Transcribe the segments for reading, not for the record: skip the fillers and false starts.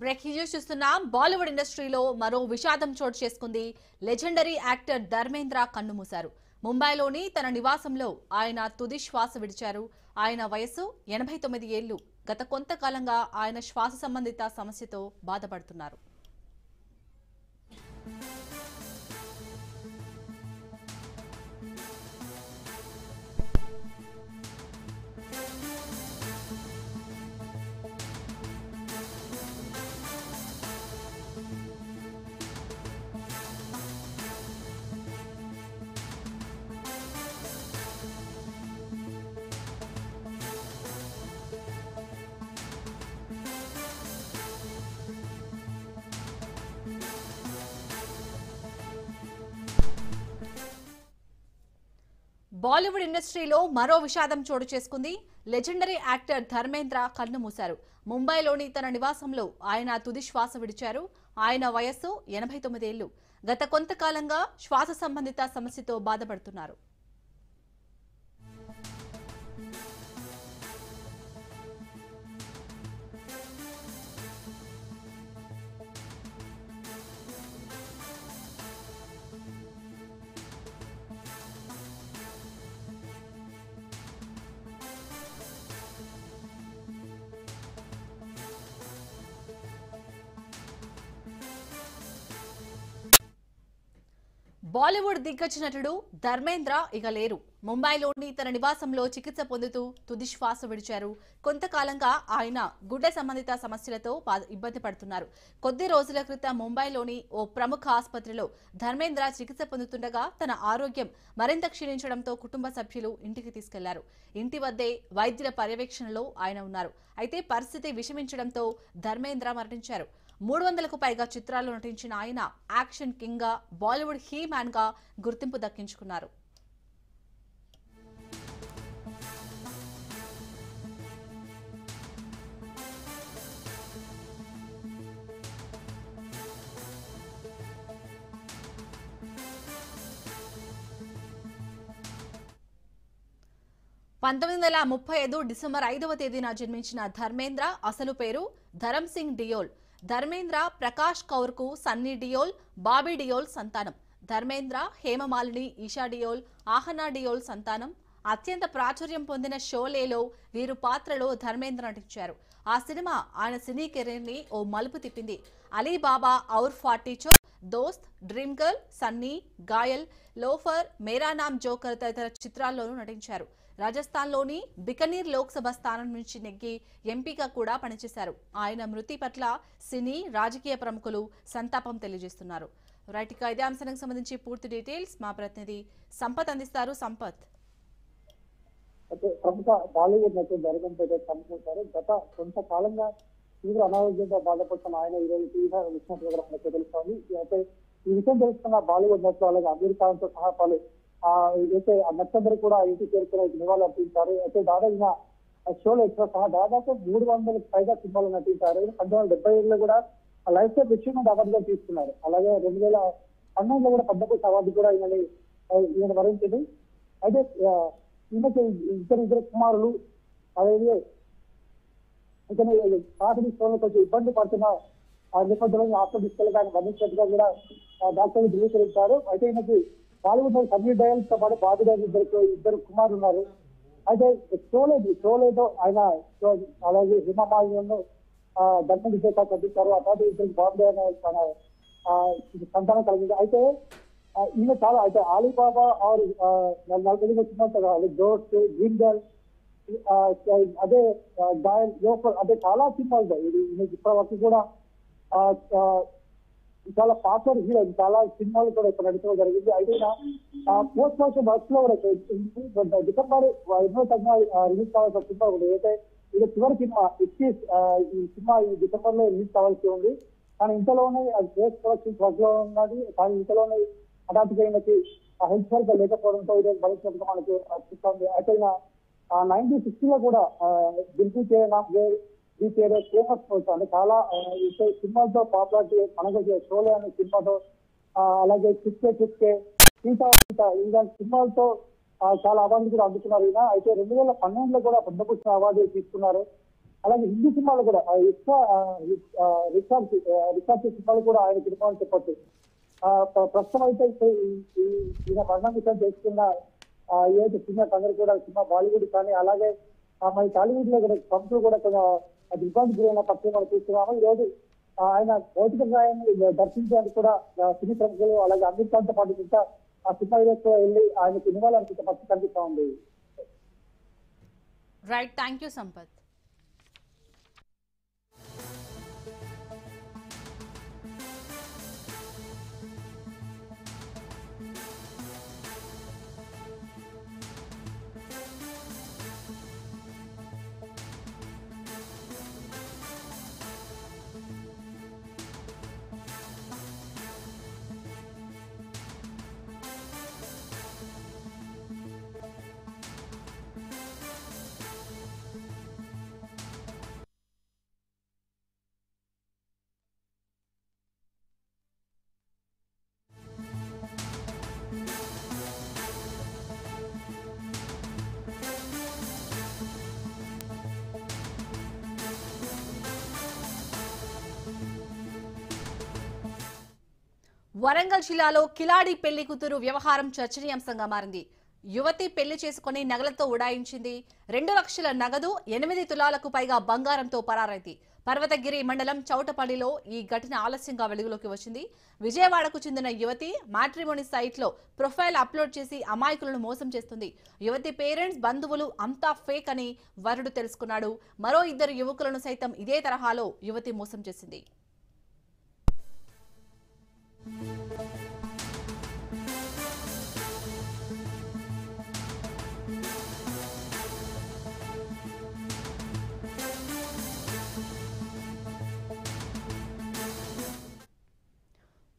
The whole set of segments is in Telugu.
బ్రేకింగ్ న్యూస్ చూస్తున్నాం. బాలీవుడ్ ఇండస్ట్రీలో మరో విషాదం చోటు చేసుకుంది. లెజెండరీ యాక్టర్ ధర్మేంద్ర కన్నుమూశారు. ముంబైలోని తన నివాసంలో ఆయన తుది శ్వాస విడిచారు. ఆయన వయసు 89 ఏళ్లు. గత కొంతకాలంగా ఆయన శ్వాస సంబంధిత సమస్యతో బాధపడుతున్నారు. బాలీవుడ్ ఇండస్ట్రీలో మరో విషాదం చోటు చేసుకుంది. లెజెండరీ యాక్టర్ ధర్మేంద్ర కన్నుమూశారు. ముంబైలోని తన నివాసంలో ఆయన తుది శ్వాస విడిచారు. ఆయన వయస్సు 89 ఏళ్లు. గత కొంతకాలంగా శ్వాస సంబంధిత సమస్యతో బాధపడుతున్నారు. బాలీవుడ్ దిగ్గజ నటుడు ధర్మేంద్ర ఇక లేరు. ముంబైలోని తన నివాసంలో చికిత్స పొందుతూ తుది శ్వాస విడిచారు. కొంతకాలంగా ఆయన గుండె సంబంధిత సమస్యలతో ఇబ్బంది పడుతున్నారు. కొద్ది రోజుల క్రితం ముంబైలోని ఓ ప్రముఖ ఆసుపత్రిలో ధర్మేంద్ర చికిత్స పొందుతుండగా తన ఆరోగ్యం మరింత క్షీణించడంతో కుటుంబ సభ్యులు ఇంటికి తీసుకెళ్లారు. ఇంటి వద్దే వైద్యుల పర్యవేక్షణలో ఆయన ఉన్నారు. అయితే పరిస్థితి విషమించడంతో ధర్మేంద్ర మరణించారు. 300కు పైగా చిత్రాల్లో నటించిన ఆయన యాక్షన్ కింగ్ గా, బాలీవుడ్ హీ మ్యాన్ గా గుర్తింపు దక్కించుకున్నారు. డిసెంబర్ 5వ తేదీన జన్మించిన ధర్మేంద్ర అసలు పేరు ధరమ్ సింగ్ డియోల్. ధర్మేంద్ర ప్రకాష్ కౌర్ కు సన్నీ డియోల్, బాబీ డియోల్ సంతానం. ధర్మేంద్ర హేమమాలిని, ఈషా డియోల్, ఆహనా డియోల్ సంతానం. అత్యంత ప్రాచుర్యం పొందిన షోలేలో వీరు పాత్రలో ధర్మేంద్ర నటించారు. ఆ సినిమా ఆయన సినీ కెరీర్ ని ఓ మలుపు తిప్పింది. అలీబాబా ఔర్ 40 చోర్, దోస్త్, dream girl, Sunny, Goyal, loafer, మేరా నామ్ జోకర్ తదితర చిత్రాల్లోనూ నటించారు. రాజస్థాన్లోని బికనీర్ లోక్సభ స్థానం నుంచి నెగ్గి ఎంపీగా కూడా పనిచేశారు. ఆయన మృతి పట్ల సినీ, రాజకీయ ప్రముఖులు సంతాపం తెలియజేస్తున్నారు. రైట్, ఇక ఇదే అంశానికి సంబంధించి పూర్తి డీటెయిల్స్ మా ప్రతినిధి సంపత్ అందిస్తారు. సంపత్, ప్రముఖ బాలీవుడ్ నటుడు ధర్మేంద్ర కన్నుమూశారు. గత కొంతకాలంగా తీవ్ర అనారోగ్యంతో బాధపడుతున్న ఆయన ఈ రోజు తీవ్ర విషయం మనకు తెలుస్తోంది. అయితే ఈ విషయం తెలుస్తున్న బాలీవుడ్ నటులు అలాగే అమీర్ ఖాన్ తో సహా పలు అయితే ఆ నచ్చందరూ కూడా ఇంటికి చేరుకుని నివాళులు అర్పించారు. అయితే దాదాపు షోలో సహా దాదాపు 300కు పైగా సినిమాలు నటించారు. 1977లో కూడా లైఫ్ టైమ్ అచీవ్మెంట్ అవార్డు గా తీసుకున్నారు. అలాగే 2012లో కూడా పద్మభూషణ్ అవార్డు కూడా ఈయన వరించింది. అయితే ఈయనకి ఇద్దరు కుమారులు, అలాగే ఇతను ఆఖరి స్థలంలో కొంచెం ఇబ్బంది పడుతున్న ఆ నేపథ్యంలో హాస్పిటల్ తీసుకెళ్ళి ఆయన మరణించినట్టుగా కూడా డాక్టర్లు ధృవీకరించారు. అయితే ఈయనకి బాలీవుడ్ సన్నీ డయల్ తో పాటు బాబీ డయల్ ఇద్దరు కుమారులు ఉన్నారు. అయితే షోలేదో ఆయన అలాగే హిమమాలిని దర్శన విజేత కట్టించారు. ఆ తర్వాత ఇద్దరు బాబీ అనే తన సంతానం కలిగింది. అయితే ఈయన చాలా అయితే అలీబాబా ఆరు 40 సినిమాలు, దోస్త్, డ్రీమ్ గర్ల్, అదే గాయల్, లోఫర్, అదే చాలా సినిమాలు ఇప్పటి వరకు కూడా చాలా పాపులర్ హీరో. చాలా సినిమాలు కూడా ఇక్కడ నడిచడం జరిగింది. అయితే పోస్ట్ మార్టం వర్క్స్ లో కూడా డిసెంబర్ 8వ తేదీన రిలీజ్ కావాల్సిన సినిమా ఉంది. అయితే ఇది చివరి సినిమా ఈ సినిమా ఈ డిసెంబర్ లో రిలీజ్ కావాల్సి ఉంది. కానీ ఇంతలోనే అది పోస్ట్ ప్రొడక్షన్ వర్క్ లో ఉన్నది. కానీ ఇంతలోనే హఠాత్తుగా ఈయనకి హెల్త్ సరిగ్గా లేకపోవడంతో ఈరోజు భవిష్యత్తుగా మనకి చూస్తుంది. అయితే 1960లో కూడా దిల్పీ ఫేమస్ అంటే చాలా సినిమాలతో పాపులారిటీ మనకు షోలే అనే సినిమాతో, అలాగే చిక్కే ఇలాంటి సినిమాలతో చాలా అవార్డులు కూడా అందుకున్నారు ఈయన. అయితే 2012లో కూడా పద్మభూషణ్ అవార్డు తీసుకున్నారు. అలాగే హిందీ సినిమాలు కూడా ఎక్కువ రికార్డ్ సినిమాలు కూడా ఆయన సినిమాలు చెప్పొచ్చు. ప్రస్తుతం అయితే ఈయన మరణం విషయం తెలుసుకున్న ఏదైతే సినిమాస్ అందరూ కూడా సినిమా బాలీవుడ్ కానీ అలాగే మన టాలీవుడ్ లో కూడా సంస్థలు కూడా కొంచెం ఇబ్బంది గురైన పక్షం మనం చూస్తున్నాము. ఈ రోజు ఆయన భౌతిక న్యాయాన్ని దర్శించడానికి కూడా సినీ ప్రముఖులు అలాగే అమీర్ ఖాన్ తో పాటు ఇంకా ఆ సినిమా వెళ్ళి ఆయనకు నివాళులర్పించే పరిస్థితి కనిపిస్తా ఉంది. Right, thank you Sampath. Warangal జిల్లాలో కిలాడి పెళ్లి కూతురు వ్యవహారం చర్చనీయాంశంగా మారింది. యువతి పెళ్లి చేసుకుని నగలతో ఉడాయించింది. 2 లక్షల నగదు, 8 తులాలకు పైగా బంగారంతో పరారైంది. పర్వతగిరి మండలం చౌటపల్లిలో ఈ ఘటన ఆలస్యంగా వెలుగులోకి వచ్చింది. విజయవాడకు చెందిన యువతి మ్యాట్రిమోనీ సైట్లో ప్రొఫైల్ అప్లోడ్ చేసి అమాయకులను మోసం చేస్తుంది. యువతి పేరెంట్స్, బంధువులు అంతా ఫేక్ అని వరుడు తెలుసుకున్నాడు. మరో 2 యువకులను సైతం ఇదే తరహాలో యువతి మోసం చేసింది.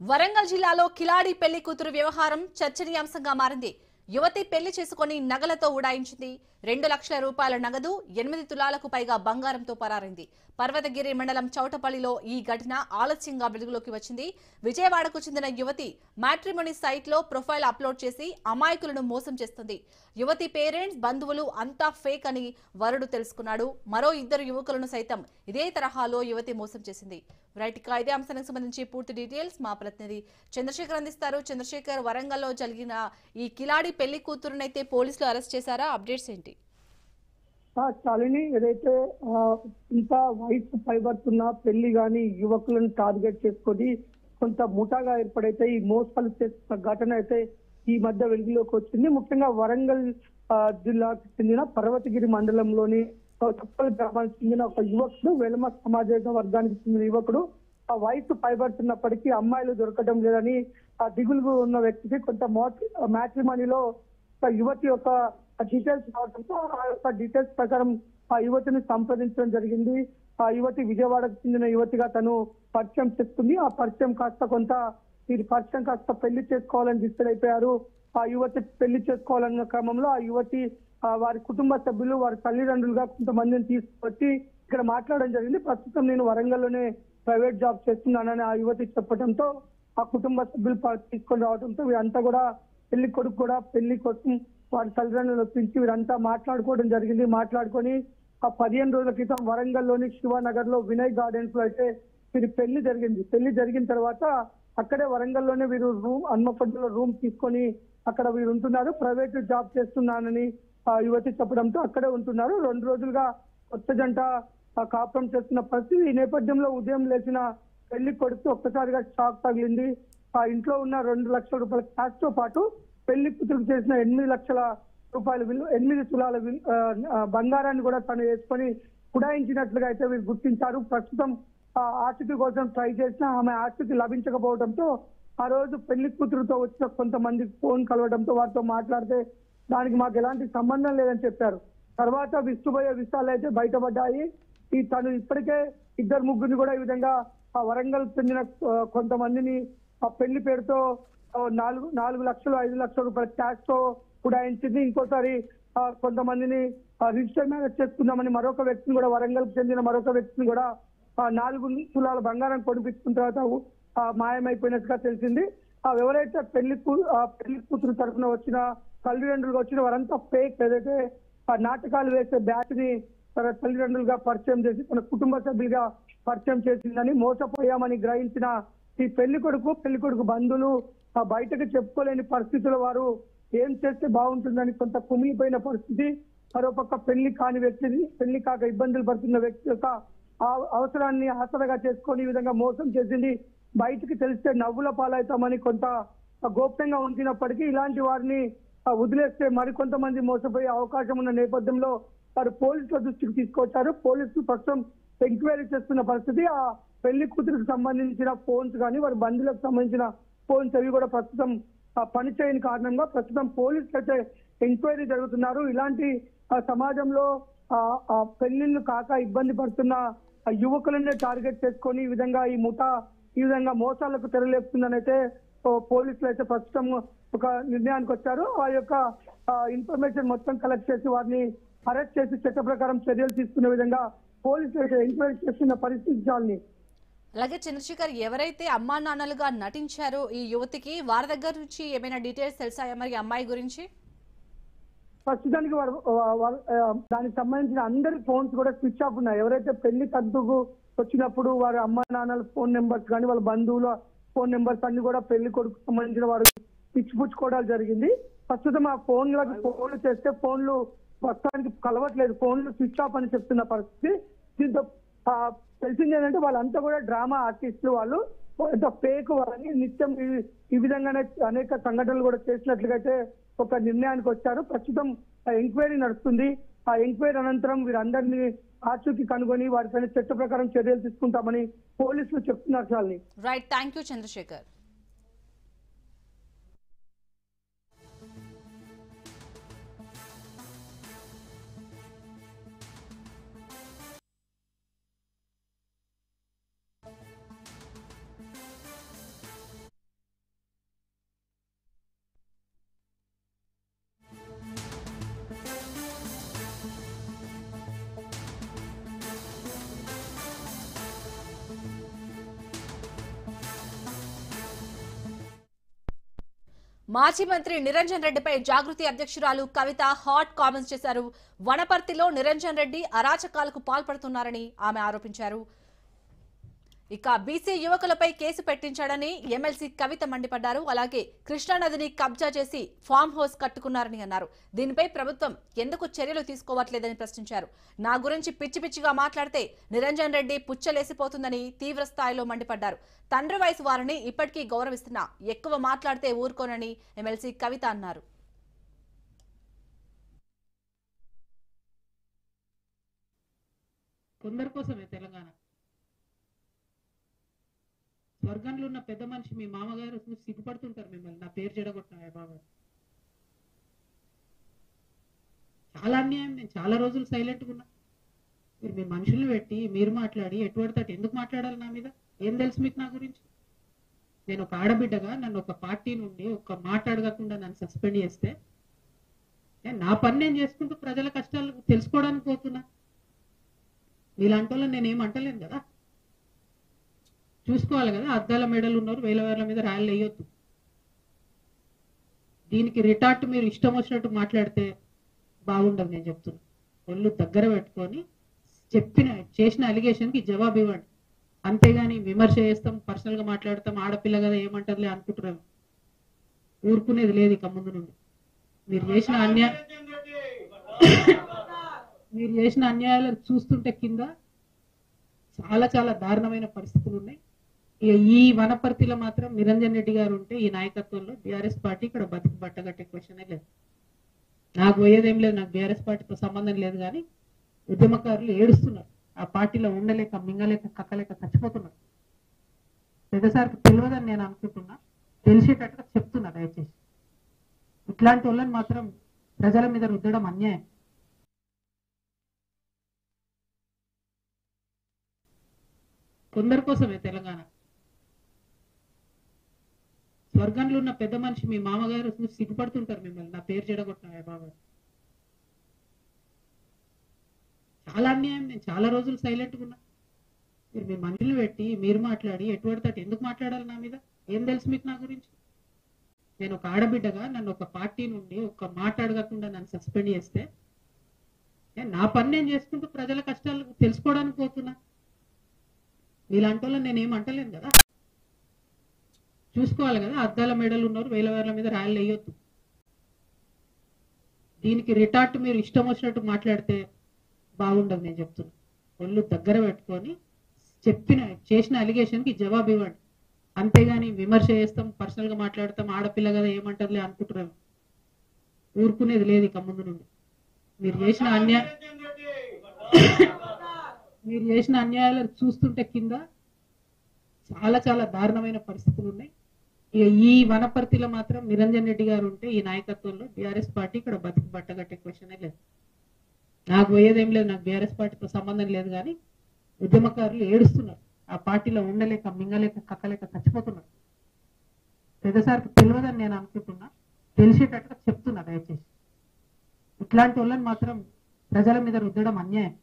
వరంగల్ జిల్లాలో కిలాడి పెళ్లి కూతురు వ్యవహారం చర్చనీయాంశంగా మారింది. యువతి పెళ్లి చేసుకుని నగలతో ఉడాయించింది. 2 లక్షల రూపాయల నగదు, 8 తులాలకు పైగా బంగారంతో పరారైంది. పర్వతగిరి మండలం చౌటపల్లిలో ఈ ఘటన ఆలస్యంగా వెలుగులోకి వచ్చింది. విజయవాడకు చెందిన యువతి మ్యాట్రిమోనీ సైట్లో ప్రొఫైల్ అప్లోడ్ చేసి అమాయకులను మోసం చేస్తుంది. యువతి పేరెంట్స్, బంధువులు అంతా ఫేక్ అని వరుడు తెలుసుకున్నాడు. మరో 2 యువకులను సైతం ఇదే తరహాలో యువతి మోసం చేసింది. రైట్, ఇక ఇదే అంశానికి సంబంధించి పూర్తి డీటెయిల్స్ మా ప్రతినిధి చంద్రశేఖర్ అందిస్తారు. చంద్రశేఖర్, వరంగల్లో జరిగిన ఈ కిలాడి పెళ్లి కూతురునైతే పోలీసులు అరెస్ట్ చేశారా? అప్డేట్స్ ఏంటి? చాలిని, ఏదైతే ఇంత వయసు పైబడుతున్న పెళ్లి గాని యువకులను టార్గెట్ చేసుకొని కొంత ముఠాగా ఏర్పడైతే ఈ మోసాలు చేస్తున్న ఘటన అయితే ఈ మధ్య వెలుగులోకి వచ్చింది. ముఖ్యంగా వరంగల్ జిల్లాకు చెందిన పర్వతగిరి మండలంలోని చప్పల్ గ్రామానికి చెందిన ఒక యువకుడు, వెలమ సమాజ వర్గానికి చెందిన యువకుడు ఆ వయసు పైబడుతున్నప్పటికీ అమ్మాయిలు దొరకడం లేదని ఆ దిగులు ఉన్న వ్యక్తికి కొంత మ్యాట్రిమోనీలో యువతి యొక్క డీటెయిల్స్ రావడంతో ఆ యొక్క డీటెయిల్స్ ప్రకారం ఆ యువతిని సంప్రదించడం జరిగింది. ఆ యువతి విజయవాడకు చెందిన యువతిగా తను పరిచయం చేస్తుంది. ఆ పరిచయం కాస్త పెళ్లి చేసుకోవాలని డిసైడ్ అయిపోయారు. ఆ యువతి పెళ్లి చేసుకోవాలన్న క్రమంలో ఆ యువతి వారి కుటుంబ సభ్యులు, వారి తల్లిదండ్రులుగా కొంతమందిని తీసుకొచ్చి ఇక్కడ మాట్లాడడం జరిగింది. ప్రస్తుతం నేను వరంగల్లోనే ప్రైవేట్ జాబ్ చేస్తున్నానని ఆ యువతి చెప్పడంతో ఆ కుటుంబ సభ్యులు తీసుకొని రావడంతో వీరంతా కూడా పెళ్లి కొడుకు కూడా పెళ్లి కోసం వారి తల్లిదండ్రులను ఒప్పించి వీరంతా మాట్లాడుకోవడం జరిగింది. మాట్లాడుకొని ఆ 15 రోజుల క్రితం వరంగల్లోని శివానగర్ లో వినయ్ గార్డెన్స్ లో అయితే వీరి పెళ్లి జరిగింది. పెళ్లి జరిగిన తర్వాత అక్కడే వరంగల్లోనే వీరు హన్మకొండలో రూమ్ తీసుకొని అక్కడ వీరు ఉంటున్నారు. ప్రైవేట్ జాబ్ చేస్తున్నానని ఆ యువతి చెప్పడంతో అక్కడే ఉంటున్నారు. 2 రోజులుగా కొత్త జంట కాపురం చేస్తున్న పరిస్థితి. ఈ నేపథ్యంలో ఉదయం లేచిన పెళ్లి కొడుకు ఒక్కసారిగా షాక్ తగిలింది. ఆ ఇంట్లో ఉన్న 2 లక్షల రూపాయల క్యాష్ తో పాటు పెళ్లి కూతురుకు చేసిన 8 లక్షల రూపాయల 8 తులాల బంగారాన్ని కూడా తను వేసుకొని ఉడాయించినట్లుగా అయితే వీరు గుర్తించారు. ప్రస్తుతం ఆచూకీ కోసం ట్రై చేసినా ఆమె ఆచూకీ లభించకపోవడంతో ఆ రోజు పెళ్లి కూతురుతో వచ్చిన కొంతమంది ఫోన్ కలవడంతో వారితో మాట్లాడితే దానికి మాకు ఎలాంటి సంబంధం లేదని చెప్పారు. తర్వాత విస్తుపోయే విషయాలు అయితే బయటపడ్డాయి. తను ఇప్పటికే 2-3 కూడా ఈ విధంగా ఆ వరంగల్ చెందిన కొంతమందిని ఆ పెళ్లి పేరుతో 4 లక్షలు 5 లక్షల రూపాయల క్యాష్ తో ఉడాయించింది. ఇంకోసారి కొంతమందిని రిజిస్టర్ మ్యారేజ్ చేసుకుందామని మరొక వ్యక్తిని కూడా, వరంగల్ చెందిన మరొక వ్యక్తిని కూడా 4 తులాల బంగారం కొనిపించుకున్న తర్వాత మాయమైపోయినట్టుగా తెలిసింది. ఎవరైతే పెళ్లి కూతురు తరఫున వచ్చిన తల్లిదండ్రులుగా వచ్చిన వారంతా ఫేక్, ఏదైతే నాటకాలు వేసే బ్యాచ్ ని తన తల్లిదండ్రులుగా పరిచయం చేసి తన కుటుంబ సభ్యులుగా పరిచయం చేసిందని మోసపోయామని గ్రహించిన ఈ పెళ్లి కొడుకు బంధువులు బయటకు చెప్పుకోలేని పరిస్థితుల వారు ఏం చేస్తే బాగుంటుందని కొంత కుమిలిపోయిన పరిస్థితి. మరోపక్క పెళ్లి కాని వ్యక్తిని పెళ్లి కాక ఇబ్బందులు పడుతున్న వ్యక్తి యొక్క అవసరాన్ని ఆసరగా చేసుకొని ఈ విధంగా మోసం చేసింది. బయటికి తెలిస్తే నవ్వుల పాలవుతామని కొంత గోప్యంగా ఉంచినప్పటికీ ఇలాంటి వారిని వదిలేస్తే మరికొంతమంది మోసపోయే అవకాశం ఉన్న నేపథ్యంలో వారు పోలీసుల దృష్టికి తీసుకొచ్చారు. పోలీసులు ప్రస్తుతం ఎంక్వైరీ చేస్తున్న పరిస్థితి. ఆ పెళ్లి కూతురికి సంబంధించిన ఫోన్స్ కానీ వారి బంధువులకు సంబంధించిన ఫోన్స్ అవి కూడా ప్రస్తుతం పనిచేయని కారణంగా ప్రస్తుతం పోలీసులు అయితే ఎంక్వైరీ జరుగుతున్నారు. ఇలాంటి సమాజంలో పెళ్లిళ్ళు కాక ఇబ్బంది పడుతున్న యువకులనే టార్గెట్ చేసుకొని ఈ విధంగా ఈ ముఠా ఈ విధంగా మోసాలకు తెరలేపుతుందని అయితే పోలీసులు అయితే ప్రస్తుతం ఒక నిర్ణయానికి వచ్చారు. వారి యొక్క ఇన్ఫర్మేషన్ మొత్తం కలెక్ట్ చేసి వారిని అరెస్ట్ చేసి చట్ట ప్రకారం చర్యలు తీసుకునే విధంగా పోలీసులు అయితే ఎంక్వైరీ చేస్తున్న పరిస్థితి చాలని. అలాగే చంద్రశేఖర్, ఎవరైతే అమ్మా నాన్నలుగా నటించారో ఈ యువతికి వారి దగ్గర నుంచి ఏమైనా డీటెయిల్స్ తెలుసాయా మరి అమ్మాయి గురించి? ప్రస్తుతానికి దానికి సంబంధించిన అందరి ఫోన్స్ కూడా స్విచ్ ఆఫ్ ఉన్నాయి. ఎవరైతే పెళ్లి తంతుకు వచ్చినప్పుడు వారి అమ్మా నాన్నల ఫోన్ నెంబర్స్ కానీ వాళ్ళ బంధువుల ఫోన్ నెంబర్స్ అన్ని కూడా పెళ్లి కొడుకు సంబంధించిన వారు ఇచ్చిపుచ్చుకోవడాలు జరిగింది. ప్రస్తుతం ఆ ఫోన్లకు ఫోన్లు చేస్తే ఫోన్లు ప్రస్తుతానికి కలవట్లేదు, ఫోన్లు స్విచ్ ఆఫ్ అని చెప్తున్న పరిస్థితి. దీంతో తెలిసింది ఏంటంటే వాళ్ళంతా కూడా డ్రామా ఆర్టిస్టులు, వాళ్ళు ఫేక్ వాళ్ళని నిత్యం ఈ విధంగానే అనేక సంఘటనలు కూడా చేసినట్లుగా అయితే ఒక నిర్ణయానికి వచ్చారు. ప్రస్తుతం ఎంక్వైరీ నడుస్తుంది. ఆ ఎంక్వైరీ అనంతరం వీరందరినీ ఆచూకీ కనుగొని వారిపైన చట్ట ప్రకారం చర్యలు తీసుకుంటామని పోలీసులు చెప్తున్నారు. చాలని. Right, thank you Chandrashekar. మాజీ మంత్రి నిరంజన్ రెడ్డిపై జాగృతి అధ్యక్షురాలు కవిత హాట్ కామెంట్స్ చేశారు. వనపర్తిలో నిరంజన్ రెడ్డి అరాచకాలకు పాల్పడుతున్నారని ఆమె ఆరోపించారు. ఇక బీసీ యువకులపై కేసు పెట్టించాడని ఎమ్మెల్సీ కవిత మండిపడ్డారు. అలాగే కృష్ణానదిని కబ్జా చేసి ఫామ్ హౌస్ కట్టుకున్నారని అన్నారు. దీనిపై ప్రభుత్వం ఎందుకు చర్యలు తీసుకోవట్లేదని ప్రశ్నించారు. నా గురించి పిచ్చి పిచ్చిగా మాట్లాడితే నిరంజన్ రెడ్డి పుచ్చలేసిపోతుందని తీవ్ర స్థాయిలో మండిపడ్డారు. తండ్రి వయసు వారిని ఇప్పటికీ గౌరవిస్తున్నా, ఎక్కువ మాట్లాడితే ఊరుకోనని ఎమ్మెల్సీ కవిత అన్నారు. కొందరి కోసమే తెలంగాణ. స్వర్గంలో ఉన్న పెద్ద మనిషి మీ మామగారు సిగ్గుపడుతుంటారు మిమ్మల్ని నా పేరు చెడగొట్టినా బాబా. చాలా అన్యాయం. నేను చాలా రోజులు సైలెంట్గా ఉన్నా. మీరు మీ మనుషులు పెట్టి మీరు మాట్లాడి ఎటువంటి ఎందుకు మాట్లాడాలి నా మీద? ఏం తెలుసు మీకు నా గురించి? నేను ఒక ఆడబిడ్డగా నన్ను ఒక పార్టీ నుండి ఒక మాట అడగకుండా నన్ను సస్పెండ్ చేస్తే నా పని నేను చేసుకుంటూ ప్రజల కష్టాలు తెలుసుకోవడానికి పోతున్నా. మీలాంటి వాళ్ళని నేను ఏమంటలేను కదా, చూసుకోవాలి కదా. అద్దాల మెడలు ఉన్నారు, వేల వేల మీద రాయలు వేయొద్దు. దీనికి రిటార్ట్ మీరు ఇష్టం వచ్చినట్టు మాట్లాడితే బాగుండదు. నేను చెప్తున్నా, ఒళ్ళు దగ్గర పెట్టుకొని చేసిన అలిగేషన్కి జవాబు ఇవ్వండి. అంతేగాని విమర్శ చేస్తాం, పర్సనల్ గా మాట్లాడతాం, ఆడపిల్ల కదా ఏమంటారులే అనుకుంటున్నాను. ఊరుకునేది లేదు ఇక ముందు నుండి. మీరు చేసిన అన్యాయాలు చూస్తుంటే కింద చాలా చాలా దారుణమైన పరిస్థితులు ఉన్నాయి. ఈ వనపర్తిలో మాత్రం నిరంజన్ రెడ్డి గారు ఉంటే ఈ నాయకత్వంలో బీఆర్ఎస్ పార్టీ ఇక్కడ బతుకు బట్టగట్టే క్వశ్చనే లేదు. నాకు పోయేదేం లేదు, నాకు బీఆర్ఎస్ పార్టీతో సంబంధం లేదు. కానీ ఉద్యమకారులు ఏడుస్తున్నారు, ఆ పార్టీలో ఉండలేక మింగలేక కక్కలేక చచ్చిపోతున్నారు. పెద్దసారికి తెలియదని నేను అనుకుంటున్నా, తెలిసేటట్టుగా చెప్తున్నా. దయచేసి ఇట్లాంటి వాళ్ళని మాత్రం ప్రజల మీద రుద్దడం అన్యాయం. కొందరి కోసమే తెలంగాణ. స్వర్గంలో ఉన్న పెద్ద మనిషి మీ మామగారు సిగ్గుపడుతుంటారు మిమ్మల్ని నా పేరు చెడగొట్టినా బాబా. చాలా అన్యాయం. నేను చాలా రోజులు సైలెంట్గా ఉన్నా. మీరు మీ మనుషులు పెట్టి మీరు మాట్లాడి ఎటువంటి ఎందుకు మాట్లాడాలి నా మీద? ఏం తెలుసు మీకు నా గురించి? నేను ఒక ఆడబిడ్డగా నన్ను ఒక పార్టీ నుండి ఒక మాట అడగకుండా నన్ను సస్పెండ్ చేస్తే నా పని నేను చేసుకుంటూ ప్రజల కష్టాలు తెలుసుకోవడానికి పోతున్నా. మీలాంటి వాళ్ళని నేను ఏమంటలేను కదా, చూసుకోవాలి కదా. అద్దాల మెడలు ఉన్నారు, వేల మీద రాయలు వేయొద్దు. దీనికి రిటార్ట్ మీరు ఇష్టం వచ్చినట్టు మాట్లాడితే బాగుండదు. నేను చెప్తున్నా, ఒళ్ళు దగ్గర పెట్టుకొని చేసిన అలిగేషన్కి జవాబు ఇవ్వండి. అంతేగాని విమర్శ చేస్తాం, పర్సనల్ గా మాట్లాడతాం, ఆడపిల్ల కదా ఏమంటారులే అనుకుంటున్నాను. ఊరుకునేది లేదు ఇక ముందు నుండి. మీరు చేసిన అన్యాయాలు చూస్తుంటే కింద చాలా దారుణమైన పరిస్థితులు ఉన్నాయి. ఈ వనపర్తిలో మాత్రం నిరంజన్ రెడ్డి గారు ఉంటే ఈ నాయకత్వంలో బీఆర్ఎస్ పార్టీ ఇక్కడ బతికి బట్టగట్టే క్వశ్చనే లేదు. నాకు పోయేదేం లేదు, నాకు బీఆర్ఎస్ పార్టీతో సంబంధం లేదు. కానీ ఉద్యమకారులు ఏడుస్తున్నారు, ఆ పార్టీలో ఉండలేక మింగలేక కక్కలేక చచ్చిపోతున్నారు. పెద్దసారికి తెలియదని నేను అనుకుంటున్నా, తెలిసేటట్టుగా చెప్తున్నా. దయచేసి ఇట్లాంటి వాళ్ళని మాత్రం ప్రజల మీద రుద్దడం అన్యాయం.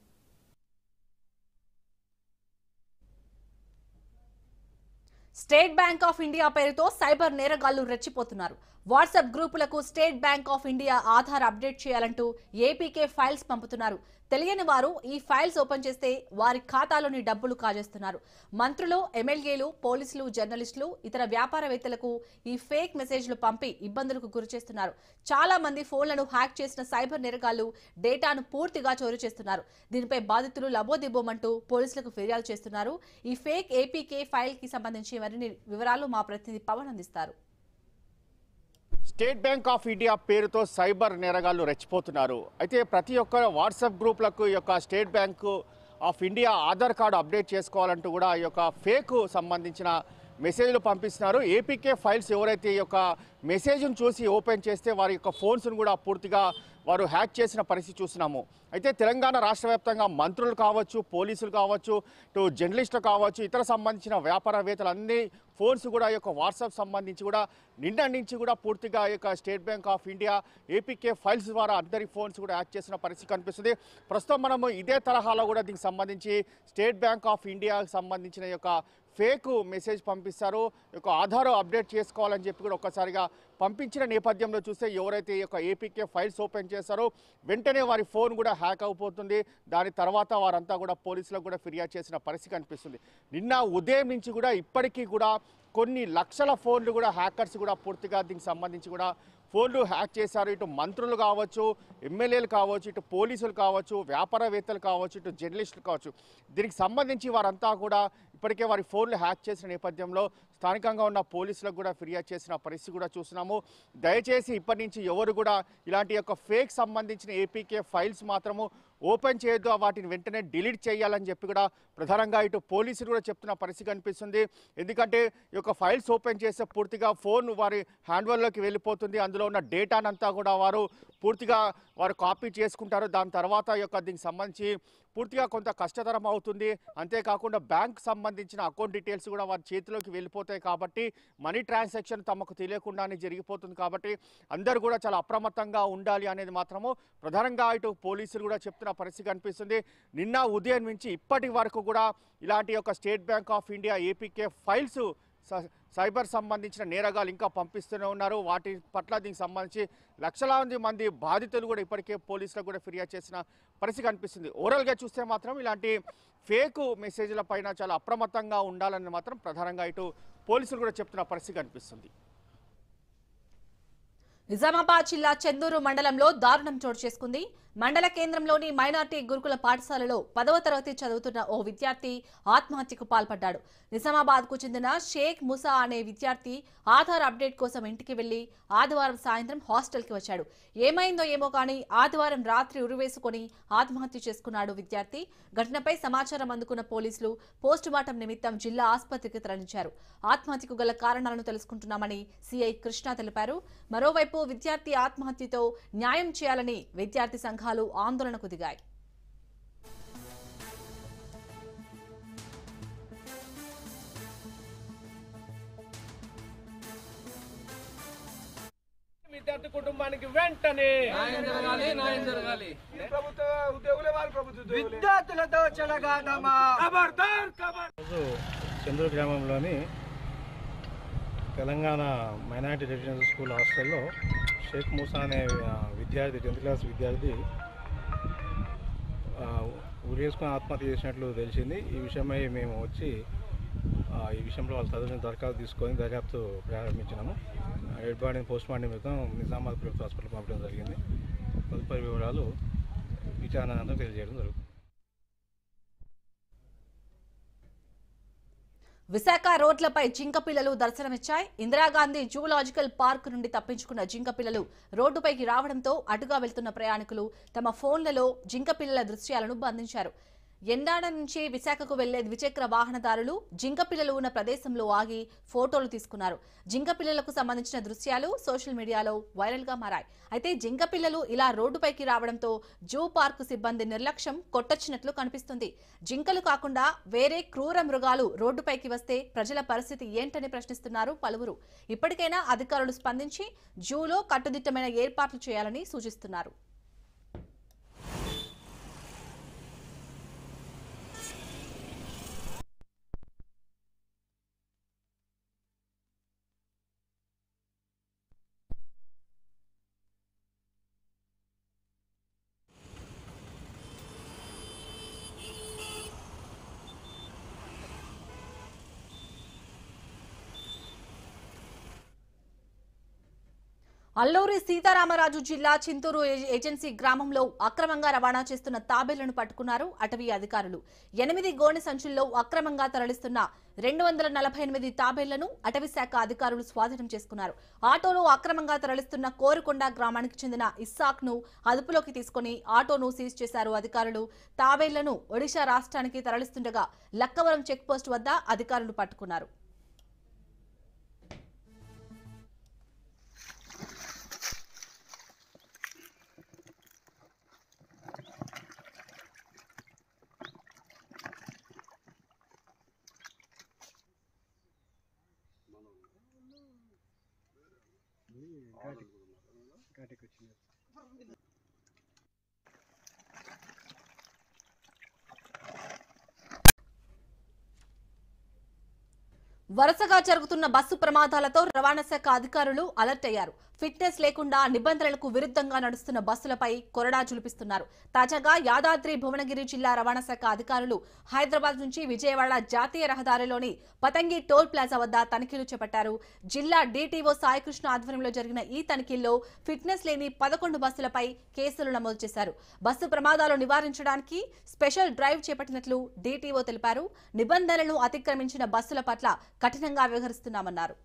స్టేట్ బ్యాంక్ ఆఫ్ ఇండియా పేరుతో సైబర్ నేరగాళ్లు రెచ్చిపోతున్నారు. వాట్సాప్ గ్రూపులకు state Bank of India Aadhaar update చేయాలంటూ ఏపీకే ఫైల్స్ పంపుతున్నారు. తెలియని వారు ఈ ఫైల్స్ ఓపెన్ చేస్తే వారి ఖాతాలోని డబ్బులు కాజేస్తున్నారు. మంత్రులు, ఎమ్మెల్యేలు, పోలీసులు, జర్నలిస్టులు, ఇతర వ్యాపారవేత్తలకు ఈ ఫేక్ మెసేజ్లు పంపి ఇబ్బందులకు గురిచేస్తున్నారు. చాలా మంది ఫోన్లను హ్యాక్ చేసిన సైబర్ నేరగాళ్లు డేటాను పూర్తిగా చోరీ చేస్తున్నారు. దీనిపై బాధితులు లబోదిబోమంటూ పోలీసులకు ఫిర్యాదు చేస్తున్నారు. ఈ ఫేక్ ఏపీకే ఫైల్ కి సంబంధించి మరిన్ని వివరాలు మా ప్రతినిధి పవన్ అందిస్తారు. స్టేట్ బ్యాంక్ ఆఫ్ ఇండియా పేరుతో సైబర్ నేరగాళ్లు రెచ్చిపోతున్నారు. అయితే ప్రతి ఒక్క వాట్సాప్ గ్రూప్లకు ఈ యొక్క State Bank of India Aadhaar card update చేసుకోవాలంటూ కూడా ఈ యొక్క ఫేక్ సంబంధించిన మెసేజ్లు పంపిస్తున్నారు. ఏపీకే ఫైల్స్ ఎవరైతే ఈ యొక్క మెసేజ్ను చూసి ఓపెన్ చేస్తే వారి యొక్క ఫోన్స్ను కూడా పూర్తిగా వారు హ్యాక్ చేసిన పరిస్థితి చూస్తున్నాము. అయితే తెలంగాణ రాష్ట్ర వ్యాప్తంగా మంత్రులు కావచ్చు, పోలీసులు కావచ్చు, ఇటు జర్నలిస్టులు కావచ్చు, ఇతర సంబంధించిన వ్యాపారవేత్తలు అన్ని ఫోన్స్ కూడా ఈ యొక్క వాట్సాప్ సంబంధించి కూడా నిన్న నుంచి కూడా పూర్తిగా ఈ యొక్క State Bank of India APK files ద్వారా అందరి ఫోన్స్ కూడా హ్యాక్ చేసిన పరిస్థితి కనిపిస్తుంది. ప్రస్తుతం మనము ఇదే తరహాలో కూడా దీనికి సంబంధించి స్టేట్ బ్యాంక్ ఆఫ్ ఇండియాకి సంబంధించిన ఈ యొక్క ఫేక్ మెసేజ్ పంపిస్తారు. ఒక ఆధార్ అప్డేట్ చేసుకోవాలని చెప్పి కూడా ఒక్కసారిగా పంపించిన నేపథ్యంలో చూస్తే ఎవరైతే ఈ యొక్క ఏపీకే ఫైల్స్ ఓపెన్ చేస్తారో వెంటనే వారి ఫోన్ కూడా హ్యాక్ అయిపోతుంది. దాని తర్వాత వారంతా కూడా పోలీసులకు కూడా ఫిర్యాదు చేసిన పరిస్థితి కనిపిస్తుంది. నిన్న ఉదయం నుంచి కూడా ఇప్పటికీ కూడా కొన్ని లక్షల ఫోన్లు కూడా హ్యాకర్స్ కూడా పూర్తిగా దీనికి సంబంధించి కూడా ఫోన్లు హ్యాక్ చేశారు. ఇటు మంత్రులు కావచ్చు, ఎమ్మెల్యేలు కావచ్చు, ఇటు పోలీసులు కావచ్చు, వ్యాపారవేత్తలు కావచ్చు, ఇటు జర్నలిస్టులు కావచ్చు, దీనికి సంబంధించి వారంతా కూడా ఇప్పటికే వారి ఫోన్లు హ్యాక్ చేసిన నేపథ్యంలో స్థానికంగా ఉన్న పోలీసులకు కూడా ఫిర్యాదు చేసిన పరిస్థితి కూడా చూస్తున్నాము. దయచేసి ఇప్పటి నుంచి ఎవరు కూడా ఇలాంటి యొక్క ఫేక్ సంబంధించిన ఏపీకే ఫైల్స్ మాత్రము ఓపెన్ చేయొద్దు, వాటిని వెంటనే డిలీట్ చేయాలని చెప్పి కూడా ప్రధానంగా ఇటు పోలీసులు కూడా చెప్తున్న పరిస్థితి కనిపిస్తుంది. ఎందుకంటే ఈ యొక్క ఫైల్స్ ఓపెన్ చేస్తే పూర్తిగా ఫోన్ వారి హ్యాండ్ఓవర్లోకి వెళ్ళిపోతుంది. అందులో ఉన్న డేటానంతా కూడా వారు పూర్తిగా కాపీ చేసుకుంటారు. దాని తర్వాత ఈ యొక్క దీనికి సంబంధించి పూర్తిగా కొంత కష్టతరం అవుతుంది. అంతేకాకుండా బ్యాంక్ సంబంధించిన అకౌంట్ డీటెయిల్స్ కూడా వారి చేతిలోకి వెళ్ళిపోతాయి. కాబట్టి మనీ ట్రాన్సాక్షన్ తమకు తెలియకుండానే జరిగిపోతుంది. కాబట్టి అందరూ కూడా చాలా అప్రమత్తంగా ఉండాలి అనేది మాత్రము ప్రధానంగా ఇటు పోలీసులు కూడా చెప్తున్న పరిస్థితి కనిపిస్తుంది. నిన్న ఉదయం నుంచి ఇప్పటి వరకు కూడా ఇలాంటి యొక్క State Bank of India APK files cyber సంబంధించిన నేరగాలు ఇంకా పంపిస్తూనే ఉన్నారు. వాటి పట్ల దీనికి సంబంధించి లక్షలాది మంది బాధితులు కూడా ఇప్పటికే పోలీసులకు కూడా ఫిర్యాదు చేసిన పరిస్థితి కనిపిస్తుంది. ఓవరాల్గా చూస్తే మాత్రం ఇలాంటి ఫేక్ మెసేజ్ల పైన చాలా అప్రమత్తంగా ఉండాలని మాత్రం ప్రధానంగా ఇటు పోలీసులు కూడా చెప్తున్న పరిస్థితి కనిపిస్తుంది. నిజామాబాద్ జిల్లా చెందూరు మండలంలో దారుణం చోటు చేసుకుంది. మండల కేంద్రంలోని మైనార్టీ గురుకుల పాఠశాలలో 10వ తరగతి చదువుతున్న ఓ విద్యార్థి ఆత్మహత్యకు పాల్పడ్డాడు. నిజామాబాద్ కు చెందిన షేక్ ముసా అనే విద్యార్థి ఆధార్ అప్డేట్ కోసం ఇంటికి వెళ్లి ఆదివారం సాయంత్రం హాస్టల్ కి వచ్చాడు. ఏమైందో ఏమో కానీ ఆదివారం రాత్రి ఉరివేసుకుని ఆత్మహత్య చేసుకున్నాడు విద్యార్థి. ఘటనపై సమాచారం అందుకున్న పోలీసులు పోస్టుమార్టం నిమిత్తం జిల్లా ఆసుపత్రికి తరలించారు. ఆత్మహత్యకు గల కారణాలను తెలుసుకుంటున్నామని సిఐ కృష్ణ తెలిపారు. మరోవైపు విద్యార్థి ఆత్మహత్యతో న్యాయం చేయాలని విద్యార్థి సంఘాలు ఆందోళనకు దిగాయి. విద్యార్థి కుటుంబానికి వెంటనే న్యాయం జరగాలి. ప్రభుత్వ ఉద్యోగులే వారి ప్రభుత్వ విద్యార్థులతో చెలగాటమా. చంద్రూరు గ్రామంలోని తెలంగాణ మైనారిటీ రెసిడెన్షియల్ స్కూల్ హాస్టల్లో షేక్ మూసా అనే విద్యార్థి 10th క్లాస్ విద్యార్థి ఉరి చేసుకుని ఆత్మహత్య చేసినట్లు తెలిసింది. ఈ విషయమై మేము వచ్చి ఈ విషయంలో వాళ్ళ తదుపరి దరఖాస్తు తీసుకొని దర్యాప్తు ప్రారంభించినాము. డెడ్ బాడీని పోస్ట్ మార్టం నిమిత్తం నిజామాబాద్ ప్రభుత్వ హాస్పిటల్ పంపడం జరిగింది. తదుపరి వివరాలు విచారణ అనంతరం తెలియజేయడం జరుగుతుంది. విశాఖ రోడ్లపై జింక పిల్లలు దర్శనమిచ్చాయి. ఇందిరాగాంధీ జూలాజికల్ పార్క్ నుండి తప్పించుకున్న జింక పిల్లలు రోడ్డుపైకి రావడంతో అటుగా వెళ్తున్న ప్రయాణికులు తమ ఫోన్లలో జింక పిల్లల దృశ్యాలను బంధించారు. ఎండాడ నుంచి విశాఖకు వెళ్లే ద్విచక్ర వాహనదారులు జింక పిల్లలు ఉన్న ప్రదేశంలో ఆగి ఫోటోలు తీసుకున్నారు. జింక పిల్లలకు సంబంధించిన దృశ్యాలు సోషల్ మీడియాలో వైరల్ గా మారాయి. అయితే జింక పిల్లలు ఇలా రోడ్డుపైకి రావడంతో జూ పార్క్ సిబ్బంది నిర్లక్ష్యం కొట్టొచ్చినట్లు కనిపిస్తుంది. జింకలు కాకుండా వేరే క్రూర మృగాలు రోడ్డుపైకి వస్తే ప్రజల పరిస్థితి ఏంటని ప్రశ్నిస్తున్నారు పలువురు. ఇప్పటికైనా అధికారులు స్పందించి జూలో కట్టుదిట్టమైన ఏర్పాట్లు చేయాలని సూచిస్తున్నారు. అల్లూరి సీతారామరాజు జిల్లా చింతూరు ఏజెన్సీ గ్రామంలో అక్రమంగా రవాణా చేస్తున్న తాబేళ్లను పట్టుకున్నారు అటవీ అధికారులు. 8 గోనె సంచుల్లో అక్రమంగా తరలిస్తున్న 248 తాబేళ్లను అటవీ శాఖ అధికారులు స్వాధీనం చేసుకున్నారు. ఆటోలో అక్రమంగా తరలిస్తున్న కోరుకొండ గ్రామానికి చెందిన ఇస్సాక్ ను అదుపులోకి తీసుకుని ఆటోను సీజ్ చేశారు అధికారులు. తాబేళ్లను ఒడిశా రాష్ట్రానికి తరలిస్తుండగా లక్కవరం చెక్ పోస్ట్ వద్ద అధికారులు పట్టుకున్నారు. వరుసగా జరుగుతున్న బస్సు ప్రమాదాలతో రవాణా శాఖ అధికారులు అలర్ట్ అయ్యారు. ఫిట్నెస్ లేకుండా నిబంధనలకు విరుద్ధంగా నడుస్తున్న బస్సులపై కొరడా జులిపిస్తున్నారు. తాజాగా యాదాద్రి భువనగిరి జిల్లా రవాణా శాఖ అధికారులు హైదరాబాద్ నుంచి విజయవాడ జాతీయ రహదారిలోని పతంగి టోల్ ప్లాజా వద్ద తనిఖీలు చేపట్టారు. జిల్లా డీటీఓ సాయికృష్ణ ఆధ్వర్యంలో జరిగిన ఈ తనిఖీల్లో ఫిట్నెస్ లేని 11 బస్సులపై కేసులు నమోదు చేశారు. బస్సు ప్రమాదాలు నివారించడానికి స్పెషల్ డ్రైవ్ చేపట్టినట్లు డీటీఓ తెలిపారు. నిబంధనలను అతిక్రమించిన బస్సుల పట్ల కఠినంగా వ్యవహరిస్తున్నామన్నారు.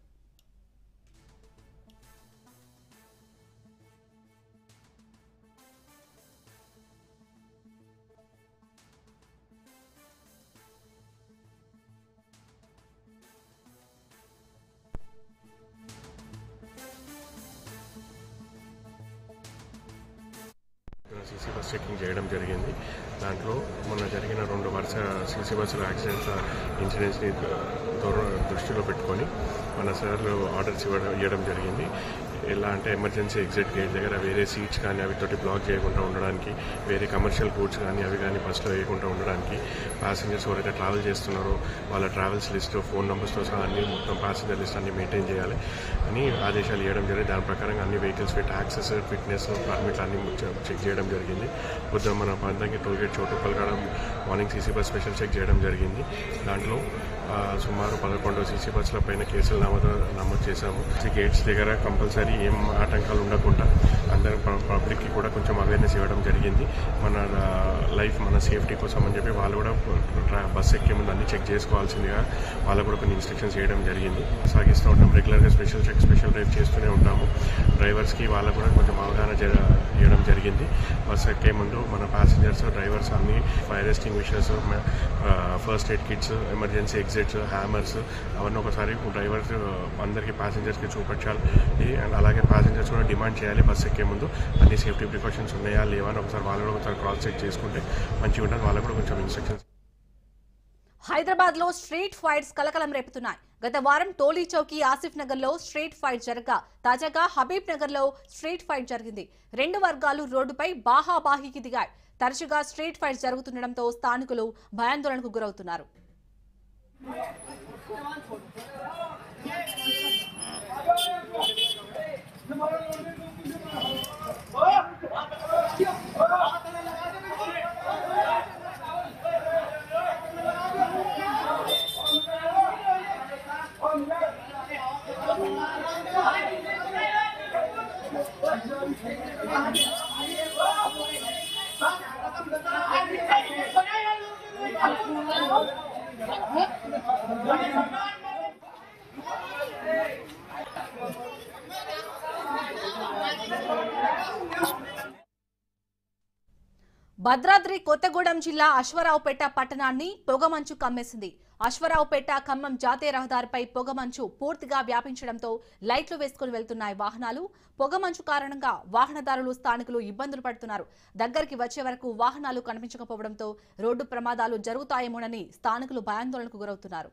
సీసీ బస్ చెకింగ్ చేయడం జరిగింది. దాంట్లో మొన్న జరిగిన 2 వరుస సీసీ బస్సుల యాక్సిడెంట్స్ ఇన్సిడెంట్స్ని దృష్టిలో పెట్టుకొని మన సార్లు ఆర్డర్స్ ఇవ్వడం జరిగింది. ఎలా అంటే ఎమర్జెన్సీ ఎగ్జిట్ గేట్ దగ్గర వేరే సీట్స్ కానీ అవితోటి బ్లాక్ చేయకుండా ఉండడానికి, వేరే కమర్షియల్ గూడ్స్ కానీ అవి కానీ బస్సులో వేయకుండా ఉండడానికి, ప్యాసింజర్స్ ఎవరైతే ట్రావెల్ చేస్తున్నారో వాళ్ళ ట్రావెల్స్ లిస్ట్, ఫోన్ నెంబర్స్తో సహా అన్ని మొత్తం ప్యాసింజర్ లిస్ట్ అన్ని మెయింటైన్ చేయాలి అని ఆదేశాలు ఇవ్వడం జరిగింది. దాని ప్రకారంగా అన్ని వెహికల్స్ ట్యాక్సెస్, ఫిట్నెస్, పర్మిట్లు అన్ని చెక్ చేయడం జరిగింది. పొద్దున మన పంతంగి టోల్గేట్ చోటుపల్లి కాడ morning CC bus special check చేయడం జరిగింది. దాంట్లో సుమారు 11 సీసీ బస్సుల పైన కేసులు నమోదు చేశాము. గేట్స్ దగ్గర కంపల్సరీ ఏం ఆటంకాలు ఉండకుండా అందరూ పబ్లిక్కి కూడా కొంచెం అవేర్నెస్ ఇవ్వడం జరిగింది. మన లైఫ్, మన సేఫ్టీ కోసం అని చెప్పి వాళ్ళు కూడా బస్సు ఎక్కే ముందు అన్ని చెక్ చేసుకోవాల్సిందిగా వాళ్ళకు కూడా కొన్ని ఇన్స్ట్రక్షన్స్ చేయడం జరిగింది. సాగిస్తూ ఉంటాం. రెగ్యులర్గా స్పెషల్ చెక్, స్పెషల్ డ్రైవ్ చేస్తూనే ఉంటాము. డ్రైవర్స్కి వాళ్ళకు కూడా కొంచెం అవగాహన చేయడం జరిగింది. బస్సు ఎక్కే ముందు మన ప్యాసింజర్స్, డ్రైవర్స్ అన్ని fire extinguishers, first aid kits, emergency exits, hammers అవన్నీ ఒకసారి డ్రైవర్స్ అందరికీ ప్యాసింజర్స్కి చూపించాలి. అండ్ అలాగే ప్యాసింజర్స్ కూడా డిమాండ్ చేయాలి బస్సు ఎక్కే ముందు అన్ని సేఫ్టీ ప్రికాషన్స్ ఉన్నాయా లేవా అని ఒకసారి వాళ్ళు కూడా ఒకసారి క్రాస్ చెక్ చేసుకుంటే మంచిగా ఉంటుంది. వాళ్ళకు కూడా కొంచెం ఇన్స్ట్రక్షన్స్. హైదరాబాద్ లో స్ట్రీట్ ఫైట్స్ కలకలం రేపుతున్నాయి. గత వారం టోలీ చౌకీ, ఆసిఫ్ నగర్ లో స్ట్రీట్ ఫైట్ జరగగా తాజాగా హబీబ్ నగర్ లో స్ట్రీట్ ఫైట్ జరిగింది. 2 వర్గాలు రోడ్డుపై బాహాబాహికి దిగాయి. తరచుగా స్ట్రీట్ ఫైట్ జరుగుతుండటంతో స్థానికులు భయాందోళనకు గురవుతున్నారు. భద్రాద్రి కొత్తగూడెం జిల్లా అశ్వరావుపేట పట్టణాన్ని పొగమంచు కమ్మేసింది. అశ్వరావుపేట ఖమ్మం జాతీయ రహదారిపై పొగమంచు పూర్తిగా వ్యాపించడంతో లైట్లు వేసుకుని వెళ్తున్నాయి వాహనాలు. పొగమంచు కారణంగా వాహనదారులు స్థానికులు ఇబ్బందులు పడుతున్నారు. దగ్గరికి వచ్చే వరకు వాహనాలు కనిపించకపోవడంతో రోడ్డు ప్రమాదాలు జరుగుతాయేమోనని స్థానికులు భయాందోళనకు గురవుతున్నారు.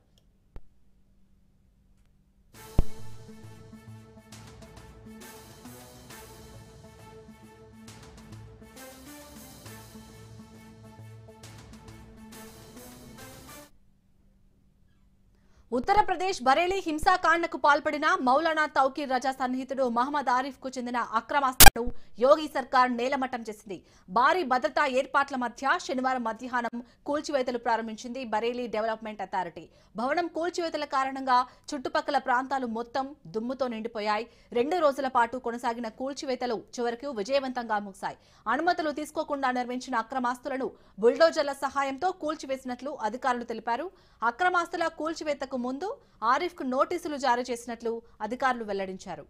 ఉత్తరప్రదేశ్ బరేలీ హింసాకాండకు పాల్పడిన మౌలానా తౌకీర్ రజా సన్నిహితుడు మహమ్మద్ ఆరిఫ్ కు చెందిన అక్రమాస్తులను యోగి సర్కార్ నేలమట్టం చేసింది. భారీ భద్రతా ఏర్పాట్ల మధ్య శనివారం మధ్యాహ్నం కూల్చివేతలు ప్రారంభించింది బరేలీ డెవలప్మెంట్ అథారిటీ. భవనం కూల్చివేతల కారణంగా చుట్టుపక్కల ప్రాంతాలు మొత్తం దుమ్ముతో నిండిపోయాయి. 2 రోజుల పాటు కొనసాగిన కూల్చివేతలు చివరకు విజయవంతంగా ముగిశాయి. అనుమతులు తీసుకోకుండా నిర్మించిన అక్రమాస్తులను బుల్డోజర్ల సహాయంతో కూల్చివేసినట్లు అధికారులు తెలిపారు. అక్రమాస్తుల కూల్చివేతకు ముందు ఆరిఫ్ కు నోటీసులు జారీ చేసినట్లు అధికారులు వెల్లడించారు.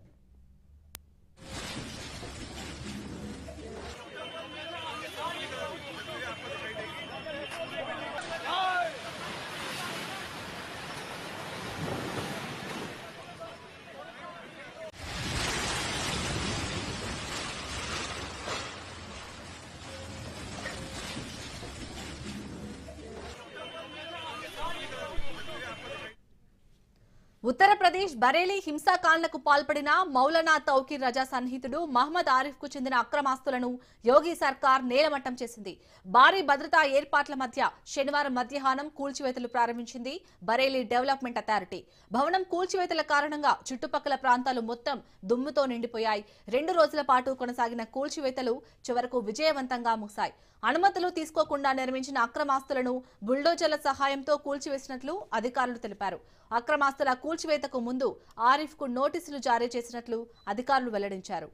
ఉత్తరప్రదేశ్ బరేలీ హింసాకాండకు పాల్పడిన మౌలానా తౌకీర్ రజా సన్నిహితుడు మహమ్మద్ ఆరిఫ్ కు చెందిన అక్రమాస్తులను యోగి సర్కార్ నేలమట్టం చేసింది. భారీ భద్రతా ఏర్పాట్ల మధ్య శనివారం మధ్యాహ్నం కూల్చివేతలు ప్రారంభించింది బరేలీ డెవలప్మెంట్ అథారిటీ. భవనం కూల్చివేతల కారణంగా చుట్టుపక్కల ప్రాంతాలు మొత్తం దుమ్ముతో నిండిపోయాయి. 2 రోజుల పాటు కొనసాగిన కూల్చివేతలు చివరకు విజయవంతంగా ముగిశాయి. అనుమతులు తీసుకోకుండా నిర్మించిన అక్రమాస్తులను బుల్డోజర్ల సహాయంతో కూల్చివేసినట్లు అధికారులు తెలిపారు. అక్రమాస్తుల కూల్చివేతకు ముందు ఆరిఫ్ కు నోటీసులు జారీ చేసినట్లు అధికారులు వెల్లడించారు.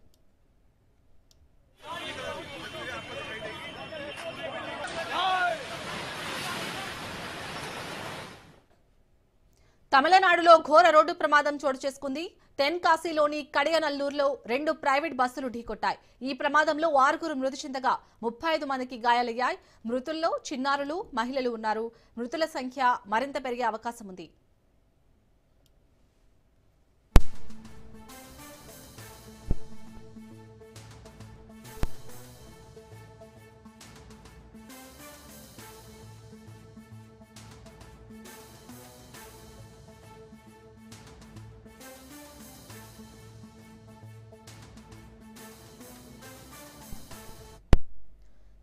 తమిళనాడులో ఘోర రోడ్డు ప్రమాదం చోటు చేసుకుంది. తెన్కాశీలోని కడియనల్లూరులో 2 ప్రైవేట్ బస్సులు ఢీకొట్టాయి. ఈ ప్రమాదంలో 6 మృతి చెందగా 35 మందికి గాయాలయ్యాయి. మృతుల్లో చిన్నారులు, మహిళలు ఉన్నారు. మృతుల సంఖ్య మరింత పెరిగే అవకాశం ఉంది.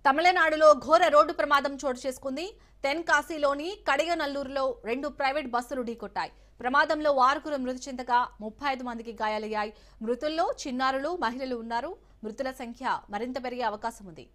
తమిళనాడులో ఘోర రోడ్డు ప్రమాదం చోటు చేసుకుంది. తెన్కాశీలోని కడియనల్లూరులో 2 ప్రైవేట్ బస్సులు ఢీకొట్టాయి. ప్రమాదంలో 6 మృతి చెందగా 35 మందికి గాయాలయ్యాయి. మృతుల్లో చిన్నారులు, మహిళలు ఉన్నారు. మృతుల సంఖ్య మరింత పెరిగే అవకాశం ఉంది.